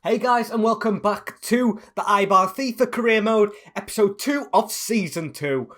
Hey guys, and welcome back to the Eibar FIFA Career Mode, episode 2 of season 2.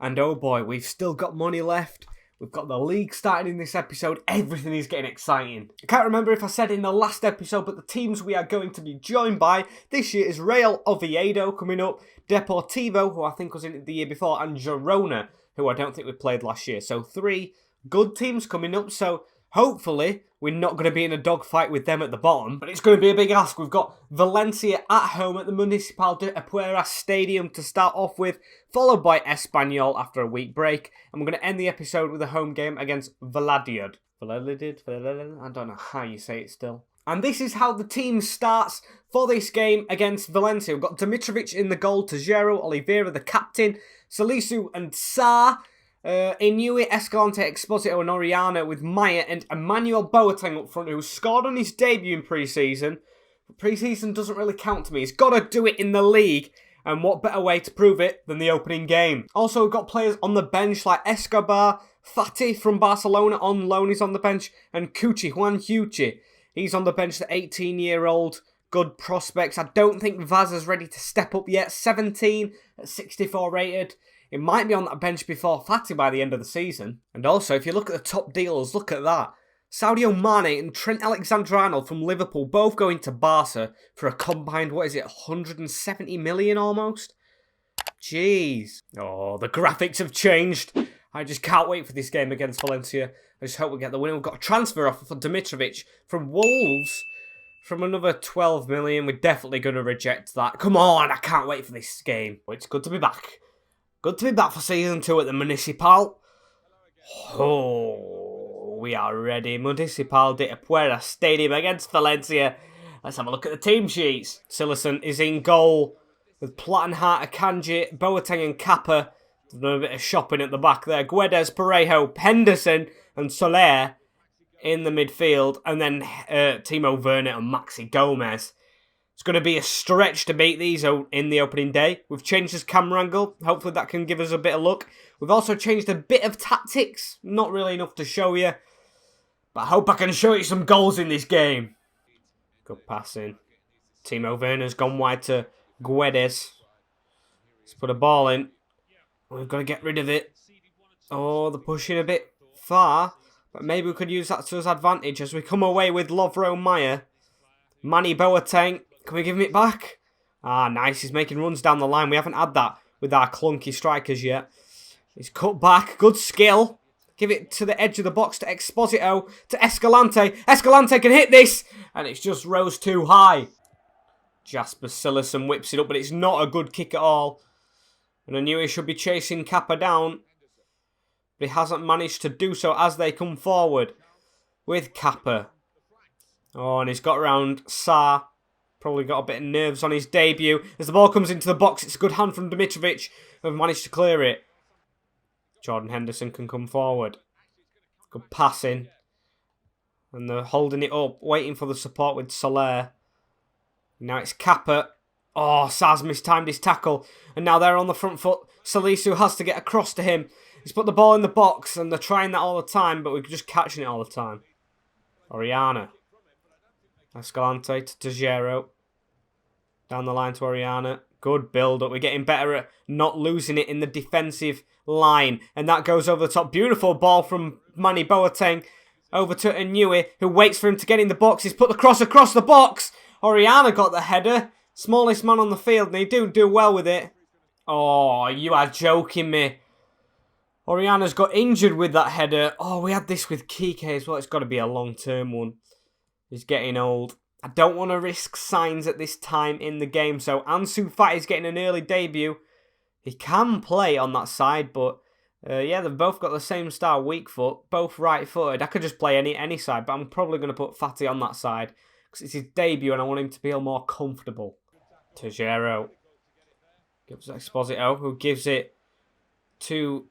And oh boy, we've still got money left. We've got the league starting in this episode. Everything is getting exciting. I can't remember if I said in the last episode, but the teams we are going to be joined by this year is Real Oviedo coming up, Deportivo, who I think was in it the year before, and Girona, who I don't think we played last year. So 3 good teams coming up. So hopefully we're not going to be in a dogfight with them at the bottom, but it's going to be a big ask. We've got Valencia at home at the Municipal de Eibar Stadium to start off with, followed by Espanyol after a week break, and we're going to end the episode with a home game against Valladolid. I don't know how you say it still. And this is how the team starts for this game against Valencia. We've got Dimitrovic in the goal, Tejero, Oliveira the captain, Salisu and Sarr. Inui, Escalante, Exposito and Oriana with Maya and Emmanuel Boateng up front, who scored on his debut in pre-season. But pre-season doesn't really count to me. He's got to do it in the league, and what better way to prove it than the opening game. Also, we've got players on the bench like Escobar, Fati from Barcelona on loan, he's on the bench, and Juan Cuchi. He's on the bench, the 18-year-old. Good prospects. I don't think Vaz is ready to step up yet. 17 at 64 rated. It might be on that bench before Fati by the end of the season. And also, if you look at the top dealers, look at that. Sadio Mane and Trent Alexander-Arnold from Liverpool both going to Barca for a combined, 170 million almost? Jeez. Oh, the graphics have changed. I just can't wait for this game against Valencia. I just hope we get the win. We've got a transfer offer for Dimitrovic from Wolves from another 12 million. We're definitely going to reject that. Come on, I can't wait for this game. It's good to be back. Good to be back for season 2 at the Municipal. Oh, we are ready. Municipal de Eibar Stadium against Valencia. Let's have a look at the team sheets. Silerson is in goal with Plattenhardt, Akanji, Boateng and Kappa. Done a bit of shopping at the back there. Guedes, Parejo, Henderson and Soler in the midfield. And then Timo Werner and Maxi Gomez. It's going to be a stretch to beat these in the opening day. We've changed this camera angle. Hopefully that can give us a bit of luck. We've also changed a bit of tactics. Not really enough to show you. But I hope I can show you some goals in this game. Good passing. Timo Werner's gone wide to Guedes. Let's put a ball in. We've got to get rid of it. Oh, they're pushing a bit far. But maybe we could use that to our advantage as we come away with Lovro Maya. Manny Boateng. Can we give him it back? Ah, nice. He's making runs down the line. We haven't had that with our clunky strikers yet. He's cut back. Good skill. Give it to the edge of the box to Exposito. To Escalante. Escalante can hit this. And it's just rose too high. Jasper Silerson whips it up, but it's not a good kick at all. And I knew he should be chasing Kappa down. But he hasn't managed to do so as they come forward with Kappa. Oh, and he's got around Sarr. Probably got a bit of nerves on his debut. As the ball comes into the box, it's a good hand from Dimitrovic, who have managed to clear it. Jordan Henderson can come forward. Good passing. And they're holding it up, waiting for the support with Soler. Now it's Kappa. Oh, Sarr's mistimed his tackle. And now they're on the front foot. Salisu has to get across to him. He's put the ball in the box, and they're trying that all the time, but we're just catching it all the time. Oriana. Escalante to Tejero. Down the line to Oriana. Good build-up. We're getting better at not losing it in the defensive line. And that goes over the top. Beautiful ball from Manny Boateng. Over to Inui, who waits for him to get in the box. He's put the cross across the box. Oriana got the header. Smallest man on the field. And they do well with it. Oh, you are joking me. Oriana's got injured with that header. Oh, we had this with Kike as well. It's got to be a long-term one. He's getting old. I don't want to risk signs at this time in the game. So Ansu Fati's getting an early debut. He can play on that side, but yeah, they've both got the same style, weak foot, both right-footed. I could just play any side, but I'm probably going to put Fati on that side because it's his debut and I want him to feel more comfortable. Tejero gives Exposito, who gives it to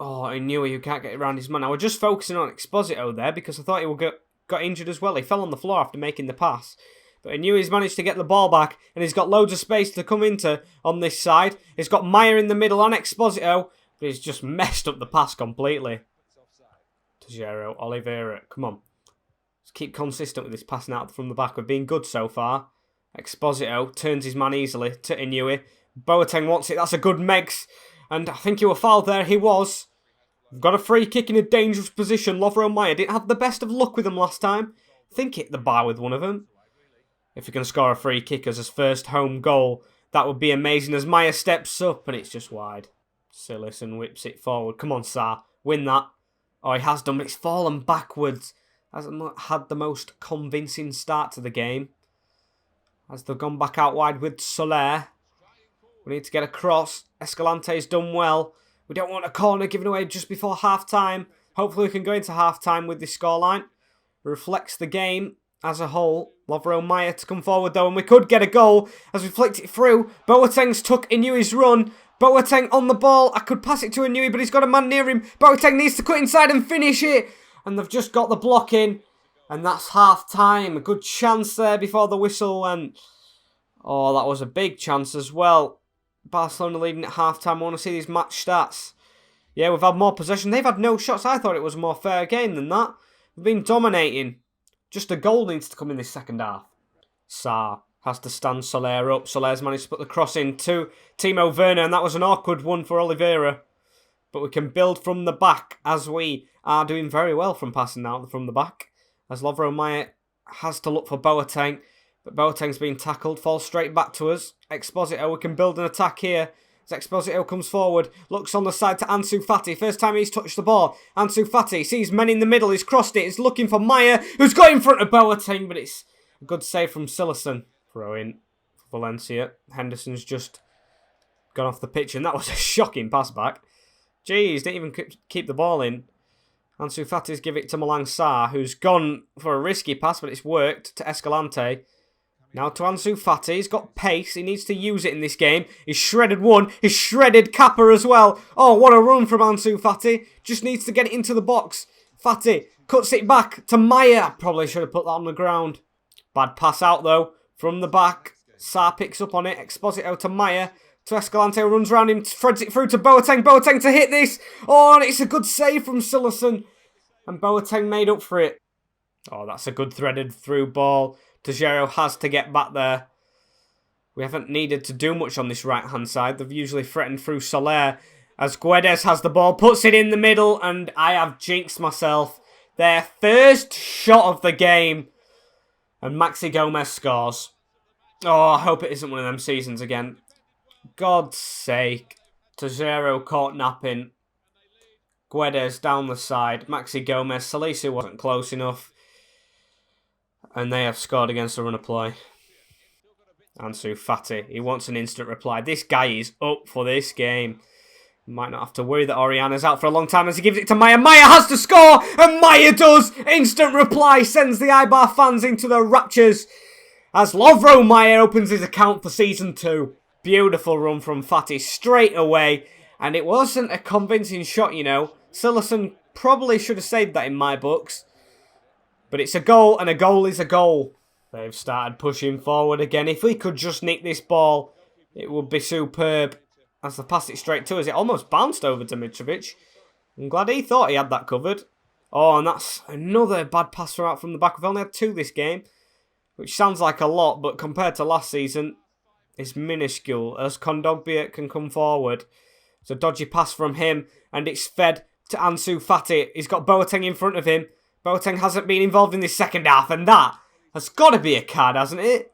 Inui, who can't get around his man. I was just focusing on Exposito there because I thought he would got injured as well. He fell on the floor after making the pass. But Inui's managed to get the ball back and he's got loads of space to come into on this side. He's got Meyer in the middle on Exposito, but he's just messed up the pass completely. Tejero, Oliveira, come on. Just keep consistent with this passing out from the back. We've been good so far. Exposito turns his man easily to Inui. Boateng wants it. That's a good Megs. And I think he was fouled there. He was. We've got a free kick in a dangerous position. Lovro Meyer didn't have the best of luck with them last time. I think hit the bar with one of them. If he can score a free kick as his first home goal, that would be amazing as Meyer steps up and it's just wide. Sillerson whips it forward. Come on, Sarr. Win that. Oh, he has done, but it's fallen backwards. Hasn't had the most convincing start to the game. As they've gone back out wide with Soler. We need to get across. Escalante's done well. We don't want a corner given away just before half-time. Hopefully we can go into half-time with this scoreline. Reflects the game as a whole. Lovro Meyer to come forward though, and we could get a goal as we flicked it through. Boateng's took Inui's run. Boateng on the ball. I could pass it to Inui, but he's got a man near him. Boateng needs to cut inside and finish it. And they've just got the block in. And that's half-time. A good chance there before the whistle went. Oh, that was a big chance as well. Barcelona leading at half-time. I want to see these match stats. Yeah, we've had more possession. They've had no shots. I thought it was a more fair game than that. We've been dominating. Just a goal needs to come in this second half. Sarr has to stand Soler up. Soler's managed to put the cross in to Timo Werner, and that was an awkward one for Oliveira. But we can build from the back as we are doing very well from passing now from the back. As Lovro Meyer has to look for Boateng. But Boateng's been tackled, falls straight back to us. Exposito, we can build an attack here. As Exposito comes forward, looks on the side to Ansu Fati. First time he's touched the ball. Ansu Fati sees men in the middle, he's crossed it, he's looking for Meyer, who's got in front of Boateng, but it's a good save from Sillerson. Throw in for Valencia. Henderson's just gone off the pitch, and that was a shocking pass back. Jeez, didn't even keep the ball in. Ansu Fati's give it to Malang Sarr, who's gone for a risky pass, but it's worked to Escalante. Now to Ansu Fati. He's got pace. He needs to use it in this game. He's shredded one. He's shredded Kappa as well. Oh, what a run from Ansu Fati. Just needs to get it into the box. Fati cuts it back to Meyer. Probably should have put that on the ground. Bad pass out though. From the back. Sarr picks up on it. Exposito to Meyer. To Escalante, runs around him, threads it through to Boateng. Boateng to hit this. Oh, and it's a good save from Sillerson. And Boateng made up for it. Oh, that's a good threaded through ball. Tejero has to get back there. We haven't needed to do much on this right-hand side. They've usually threatened through Soler. As Guedes has the ball, puts it in the middle, and I have jinxed myself. Their first shot of the game. And Maxi Gomez scores. Oh, I hope it isn't one of them seasons again. God's sake. Tejero caught napping. Guedes down the side. Maxi Gomez. Salisu wasn't close enough. And they have scored against the run of play. Ansu Fati. He wants an instant reply. This guy is up for this game. Might not have to worry that Oriana's out for a long time as he gives it to Meyer. Meyer has to score! And Meyer does! Instant reply sends the Eibar fans into the raptures. As Lovro Meyer opens his account for Season 2. Beautiful run from Fati straight away. And it wasn't a convincing shot, you know. Sillerson probably should have saved that in my books. But it's a goal, and a goal is a goal. They've started pushing forward again. If we could just nick this ball, it would be superb. As they passed it straight to us, it almost bounced over to Mitrovic. I'm glad he thought he had that covered. Oh, and that's another bad pass from the back. We've only had 2 this game, which sounds like a lot, but compared to last season, it's minuscule. As Kondogbia can come forward. It's a dodgy pass from him, and it's fed to Ansu Fati. He's got Boateng in front of him. Boateng hasn't been involved in this second half, and that has got to be a card, hasn't it?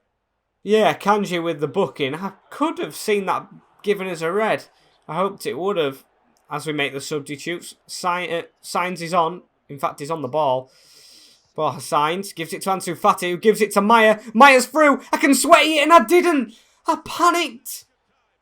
Yeah, Kanji with the booking. I could have seen that given as a red. I hoped it would have. As we make the substitutes, Signs is on. In fact, he's on the ball. Well, Signs gives it to Ansu Fati, who gives it to Meyer. Meyer's through. I can sweat it, and I didn't. I panicked.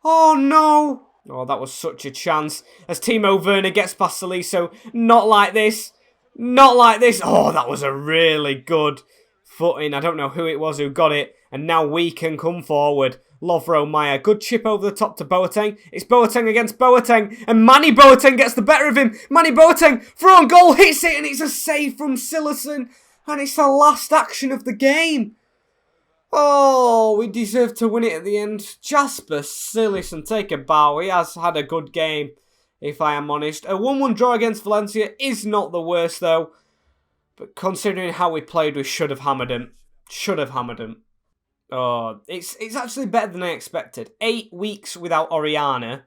Oh, no. Oh, that was such a chance. As Timo Werner gets past Salisu. Not like this. Not like this. Oh, that was a really good footing. I don't know who it was who got it. And now we can come forward. Lovro Meyer. Good chip over the top to Boateng. It's Boateng against Boateng. And Manny Boateng gets the better of him. Manny Boateng, throw on goal, hits it. And it's a save from Sillerson. And it's the last action of the game. Oh, we deserve to win it at the end. Jasper Sillerson, take a bow. He has had a good game, if I am honest. A 1-1 draw against Valencia is not the worst, though. But considering how we played, we should have hammered him. Should have hammered him. Oh, it's actually better than I expected. 8 weeks without Oriana.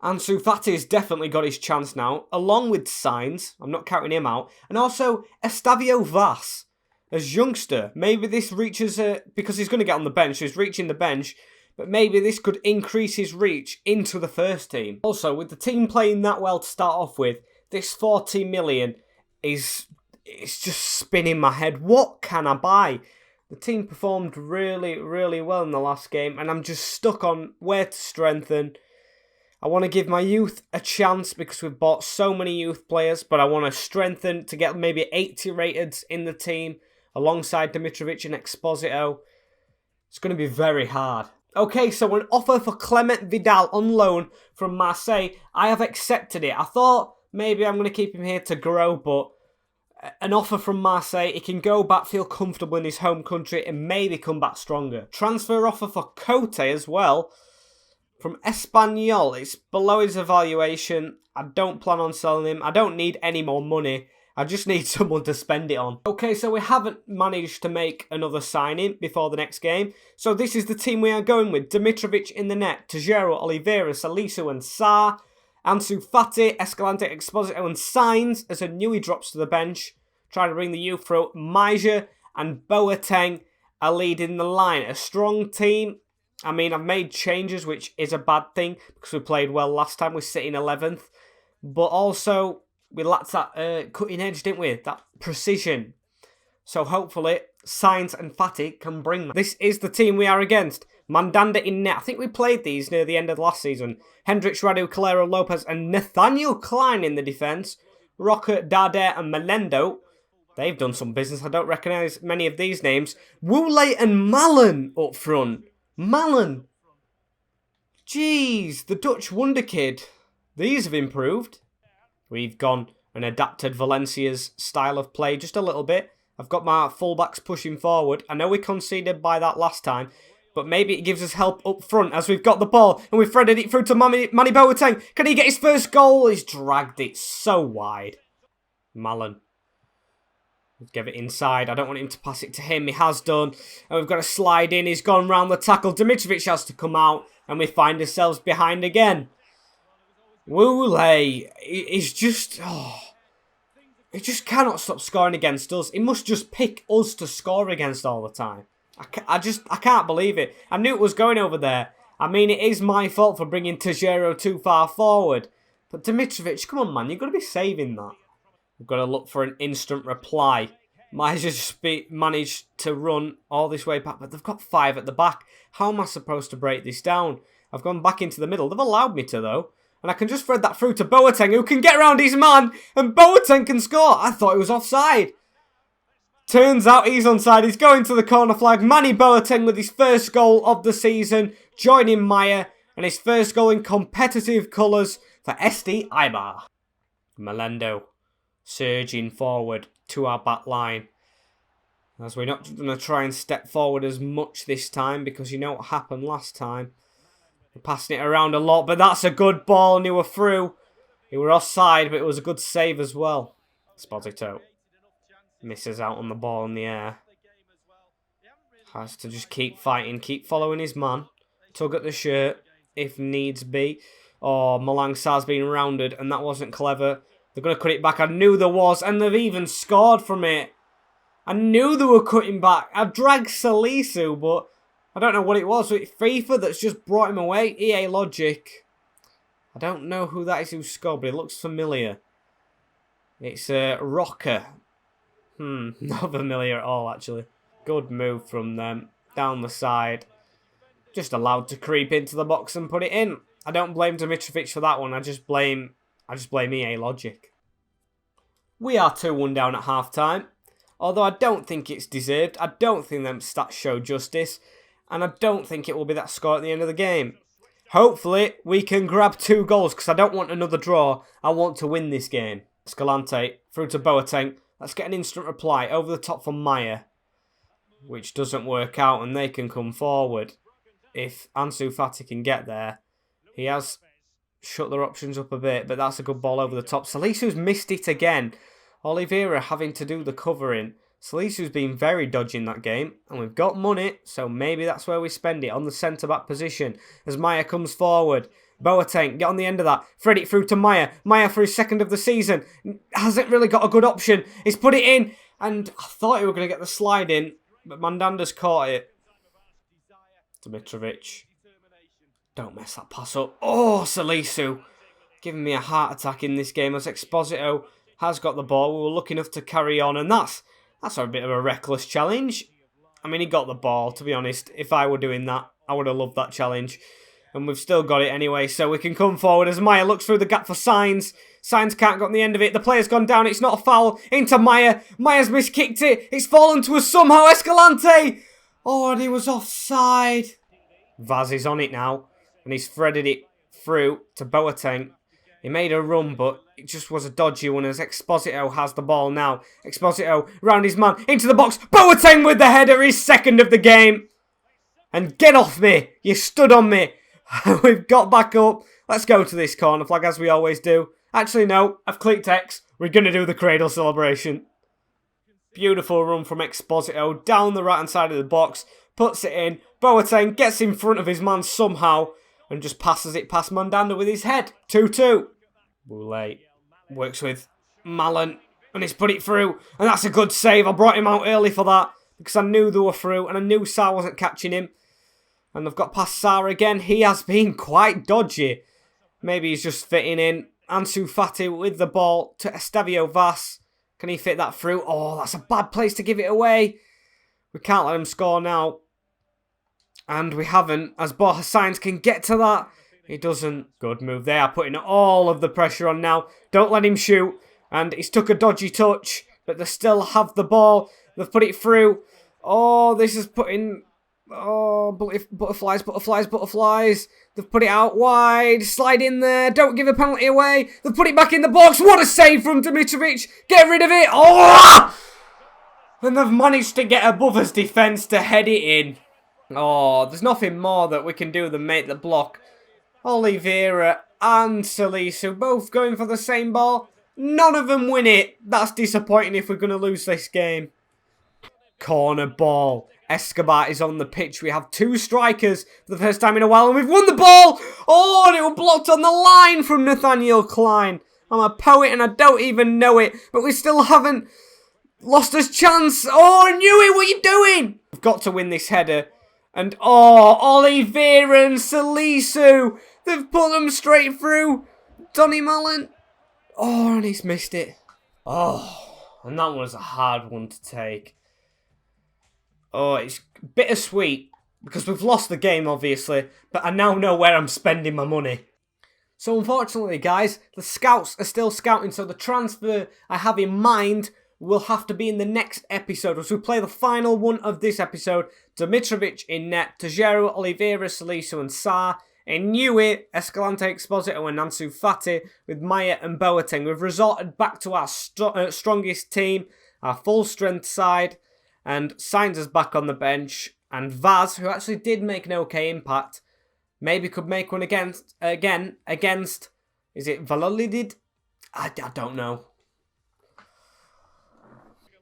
Ansu Fati has definitely got his chance now, along with Sainz. I'm not counting him out. And also, Estavio Vaz, as youngster. Maybe this reaches, because he's going to get on the bench, so he's reaching the bench. But maybe this could increase his reach into the first team. Also, with the team playing that well to start off with, this 40 million it's just spinning my head. What can I buy? The team performed really, really well in the last game, and I'm just stuck on where to strengthen. I want to give my youth a chance because we've bought so many youth players, but I want to strengthen to get maybe 80 rated in the team alongside Dimitrovic and Exposito. It's going to be very hard. Okay, so an offer for Clement Vidal on loan from Marseille. I have accepted it. I thought maybe I'm going to keep him here to grow, but an offer from Marseille. He can go back, feel comfortable in his home country, and maybe come back stronger. Transfer offer for Cote as well from Espanyol. It's below his evaluation. I don't plan on selling him. I don't need any more money. I just need someone to spend it on. Okay, so we haven't managed to make another signing before the next game. So this is the team we are going with. Dimitrovic in the net. Tejero, Oliveira, Salisu and Sarr. Ansu Fati, Escalante, Exposito and Sainz as Newey drops to the bench. Trying to bring the youth through. Maja and Boateng are leading the line. A strong team. I mean, I've made changes, which is a bad thing because we played well last time. We're sitting 11th. But also, we lacked that cutting edge, didn't we? That precision. So hopefully, Sainz and Fati can bring that. This is the team we are against. Mandanda in net. I think we played these near the end of last season. Hendricks, Radu, Calero, Lopez and Nathaniel Klein in the defence. Rocker, Dade and Melendo. They've done some business. I don't recognise many of these names. Wooley and Malen up front. Malen. Jeez, the Dutch wonder kid. These have improved. We've gone and adapted Valencia's style of play just a little bit. I've got my fullbacks pushing forward. I know we conceded by that last time, but maybe it gives us help up front as we've got the ball and we've threaded it through to Manny Boateng. Can he get his first goal? He's dragged it so wide. Malen. Give it inside. I don't want him to pass it to him. He has done. And we've got to slide in. He's gone round the tackle. Dimitrovic has to come out. And we find ourselves behind again. Wooley is just... Oh, he just cannot stop scoring against us. He must just pick us to score against all the time. I can't believe it. I knew it was going over there. I mean, it is my fault for bringing Tejero too far forward. But Dimitrovic, come on, man. You've got to be saving that. We've got to look for an instant reply. Might just managed to run all this way back, but they've got 5 at the back. How am I supposed to break this down? I've gone back into the middle. They've allowed me to, though. And I can just thread that through to Boateng, who can get around his man, and Boateng can score. I thought he was offside. Turns out he's onside. He's going to the corner flag. Manny Boateng with his first goal of the season, joining Maya, and his first goal in competitive colours for SD Eibar. Melendo surging forward to our back line. As we're not going to try and step forward as much this time because you know what happened last time. We're passing it around a lot, but that's a good ball and they were through. They were offside, but it was a good save as well. Esposito misses out on the ball in the air. Has to just keep fighting, keep following his man. Tug at the shirt if needs be. Oh, Malang Sarr's been rounded and that wasn't clever. They're going to cut it back. I knew there was. And they've even scored from it. I knew they were cutting back. I dragged Salisu, but I don't know what it was. It's FIFA that's just brought him away. EA Logic. I don't know who that is who scored, but it looks familiar. It's Rocker. Not familiar at all, actually. Good move from them. Down the side. Just allowed to creep into the box and put it in. I don't blame Dimitrovic for that one. I just blame EA Logic. We are 2-1 down at half-time. Although I don't think it's deserved. I don't think them stats show justice. And I don't think it will be that score at the end of the game. Hopefully, we can grab 2 goals because I don't want another draw. I want to win this game. Escalante through to Boateng. Let's get an instant reply over the top from Maya. Which doesn't work out and they can come forward. If Ansu Fati can get there. He has shut their options up a bit, but that's a good ball over the top. Salisu's missed it again. Oliveira having to do the covering. Salisu's been very dodgy in that game, and we've got money, so maybe that's where we spend it, on the centre-back position, as Maya comes forward. Boateng, get on the end of that, thread it through to Maya. Maya for his second of the season, hasn't really got a good option. He's put it in, and I thought he were going to get the slide in, but Mandanda's caught it. Dimitrovic. Don't mess that pass up. Oh, Salisu. Giving me a heart attack in this game as Exposito has got the ball. We were lucky enough to carry on, and that's a bit of a reckless challenge. I mean, he got the ball, to be honest. If I were doing that, I would have loved that challenge. And we've still got it anyway, so we can come forward as Maya looks through the gap for Signs. Signs can't get on the end of it. The player's gone down. It's not a foul. Into Maya. Maya's miskicked it. It's fallen to us somehow. Escalante. Oh, and he was offside. Vaz is on it now, and he's threaded it through to Boateng. He made a run, but it just was a dodgy one as Exposito has the ball now. Exposito round his man, into the box. Boateng with the header, his second of the game. And get off me. You stood on me. We've got back up. Let's go to this corner flag as we always do. Actually, no. I've clicked X. We're going to do the cradle celebration. Beautiful run from Exposito down the right-hand side of the box. Puts it in. Boateng gets in front of his man somehow and just passes it past Mandanda with his head. 2-2. Boulay works with Mallon and he's put it through. And that's a good save. I brought him out early for that because I knew they were through and I knew Sarr wasn't catching him. And they've got past Sarr again. He has been quite dodgy. Maybe he's just fitting in. Ansu Fati with the ball to Estavio Vaz. Can he fit that through? Oh, that's a bad place to give it away. We can't let him score now. And we haven't, as Borja Sainz can get to that. He doesn't. Good move. They are putting all of the pressure on now. Don't let him shoot. And he's took a dodgy touch, but they still have the ball. They've put it through. Oh, this is putting... Oh, butterflies. They've put it out wide. Slide in there. Don't give a penalty away. They've put it back in the box. What a save from Dimitrovic. Get rid of it. Oh! And they've managed to get above his defence to head it in. Oh, there's nothing more that we can do than make the block. Oliveira and Salisu both going for the same ball. None of them win it. That's disappointing if we're going to lose this game. Corner ball. Escobar is on the pitch. We have two strikers for the first time in a while, and we've won the ball. Oh, and it was blocked on the line from Nathaniel Klein. I'm a poet and I don't even know it, but we still haven't lost his chance. Oh, I knew it. What are you doing? We've got to win this header. And oh, Oliveira and Salisu. They've put them straight through. Donny Mallon. Oh, and he's missed it. Oh, and that was a hard one to take. Oh, it's bittersweet because we've lost the game, obviously, but I now know where I'm spending my money. So unfortunately, guys, the scouts are still scouting, so the transfer I have in mind will have to be in the next episode, as we play the final one of this episode. Dimitrovic in net, Tejero, Oliveira, Salisu and Sarr. Inouye, Escalante, Exposito and Ansu Fati with Maya and Boateng. We've resorted back to our strongest team, our full-strength side. And Sainz is back on the bench. And Vaz, who actually did make an okay impact, maybe could make one against... Is it Valolidid? I don't know.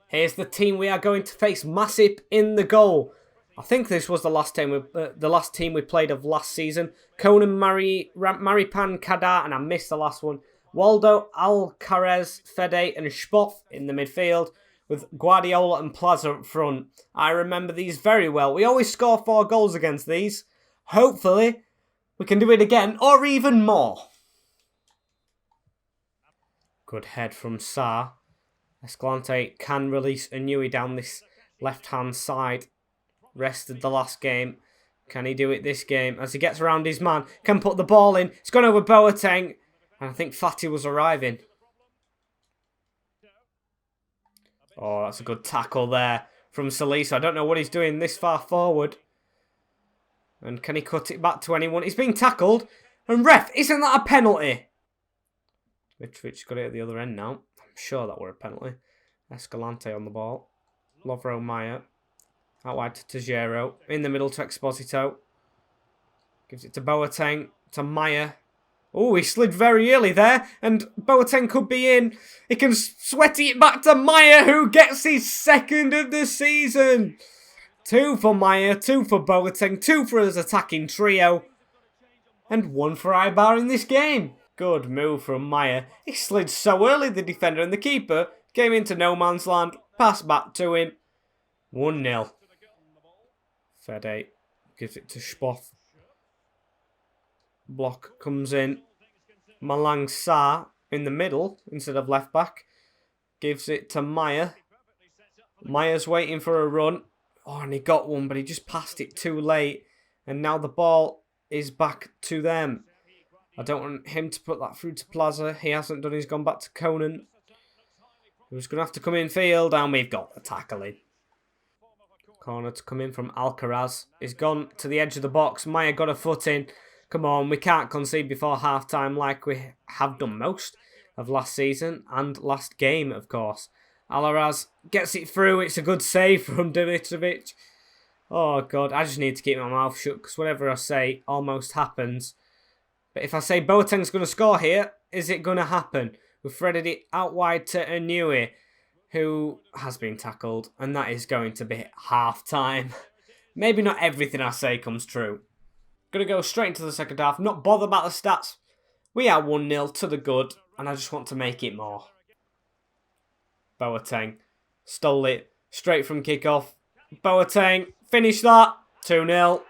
Here's the team we are going to face. Masip in the goal. I think this was the last team we played of last season. Conan, Maripan, Kadar, and I missed the last one. Waldo, Alcaraz, Fede, and Spoff in the midfield, with Guardiola and Plaza up front. I remember these very well. We always score 4 goals against these. Hopefully, we can do it again, or even more. Good head from Sarr. Escalante can release Inouye down this left-hand side. Rested the last game. Can he do it this game? As he gets around his man, can put the ball in. It's gone over Boateng. And I think Fati was arriving. Oh, that's a good tackle there from Salisu. I don't know what he's doing this far forward. And can he cut it back to anyone? He's being tackled. And ref, isn't that a penalty? Mitrovic got it at the other end now. I'm sure that were a penalty. Escalante on the ball. Lovro Maya. Out wide to Tejero. In the middle to Exposito. Gives it to Boateng. To Maya. Oh, he slid very early there, and Boateng could be in. He can sweaty it back to Maya, who gets his second of the season. 2 for Maya, 2 for Boateng, 2 for his attacking trio, and 1 for Eibar in this game. Good move from Maya. He slid so early, the defender and the keeper came into no man's land. Pass back to him. 1-0. Fede gives it to Spoff. Block comes in. Malang Sarr in the middle instead of left back. Gives it to Maya. Maya's waiting for a run. Oh, and he got one, but he just passed it too late. And now the ball is back to them. I don't want him to put that through to Plaza. He hasn't done. He's gone back to Conan, who's going to have to come in field. And we've got the tackle in. Corner to come in from Alcaraz. He's gone to the edge of the box. Maya got a foot in. Come on, we can't concede before half-time like we have done most of last season and last game, of course. Alcaraz gets it through. It's a good save from Dimitrovic. Oh, God, I just need to keep my mouth shut because whatever I say almost happens. But if I say Boateng's going to score here, is it going to happen? We've threaded it out wide to Inui, who has been tackled, and that is going to be half-time. Maybe not everything I say comes true. Going to go straight into the second half, not bother about the stats. We are 1-0 to the good, and I just want to make it more. Boateng stole it straight from kickoff. Boateng, finish that. 2-0.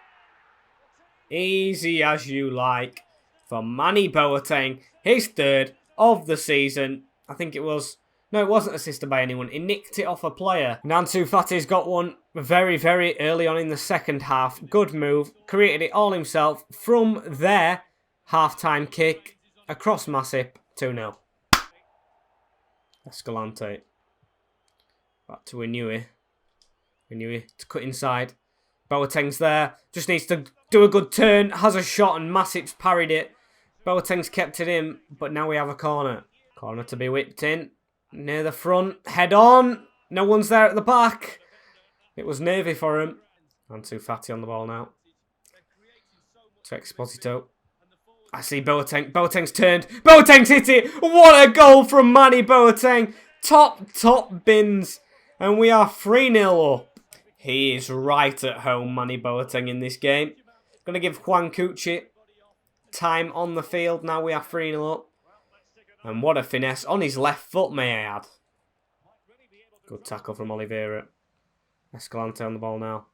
Easy as you like for Manny Boateng. His third of the season. I think it was... No, it wasn't assisted by anyone. He nicked it off a player. Ansu Fati's got one very, very early on in the second half. Good move. Created it all himself. From there, half-time kick across Masip. 2-0. Escalante. Back to Inui. Inui to cut inside. Boateng's there. Just needs to do a good turn. Has a shot and Masip's parried it. Boateng's kept it in, but now we have a corner. Corner to be whipped in. Near the front, head on. No one's there at the back. It was nervy for him. Ansu Fati on the ball now. To Exposito. I see Boateng. Boateng's turned. Boateng's hit it. What a goal from Manny Boateng. Top bins. And we are 3-0 up. He is right at home, Manny Boateng, in this game. Going to give Juan Cucci time on the field. Now we are 3-0 up. And what a finesse on his left foot, may I add. Good tackle from Oliveira. Escalante on the ball now.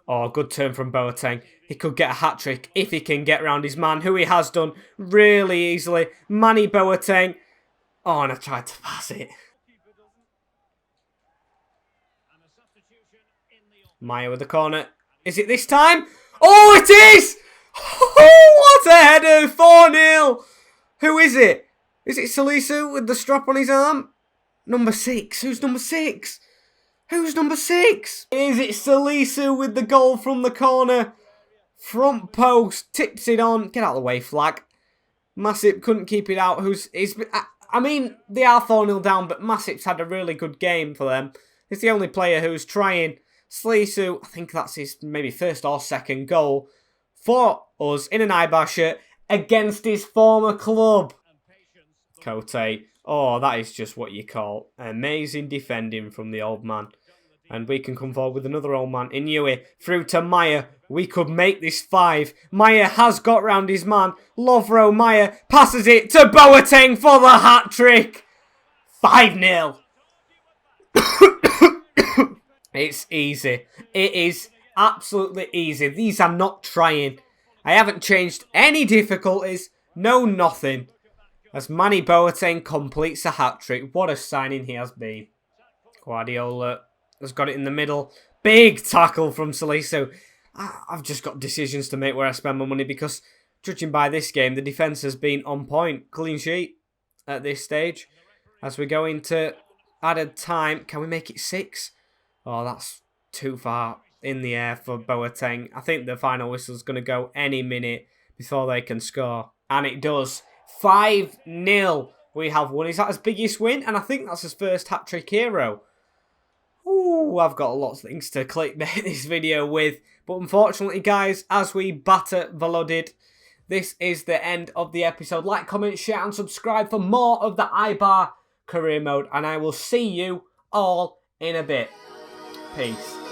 Oh, good turn from Boateng. He could get a hat-trick if he can get round his man, who he has done really easily. Manny Boateng. Oh, and I tried to pass it. Maya with the corner. Is it this time? Oh, it is! Oh, what a header! 4-0. Who is it? Is it Salisu with the strap on his arm? Number 6. Who's number 6? Who's number 6? Is it Salisu with the goal from the corner? Front post. Tips it on. Get out of the way, flag. Masip couldn't keep it out. I mean, they are 4-0 down, but Masip's had a really good game for them. He's the only player who's trying. Salisu, I think that's his maybe first or second goal for us in an Eibar shirt against his former club. Cote. Oh, that is just what you call amazing defending from the old man. And we can come forward with another old man. Inui through to Maya. We could make this 5. Maya has got round his man. Lovro Maya passes it to Boateng for the hat-trick. 5-0. It's easy. It is absolutely easy. These are not trying. I haven't changed any difficulties. No, nothing. As Manny Boateng completes a hat-trick. What a signing he has been. Guardiola has got it in the middle. Big tackle from Salisu. I've just got decisions to make where I spend my money because, judging by this game, the defence has been on point. Clean sheet at this stage. As we go into added time, can we make it 6? Oh, that's too far in the air for Boateng. I think the final whistle's going to go any minute before they can score. And it does. 5-0. We have won. Is that his biggest win? And I think that's his first hat-trick hero. Ooh, I've got lots of things to clickbait this video with. But unfortunately, guys, as we batter Volodid, this is the end of the episode. Like, comment, share and subscribe for more of the Eibar career mode. And I will see you all in a bit. Peace.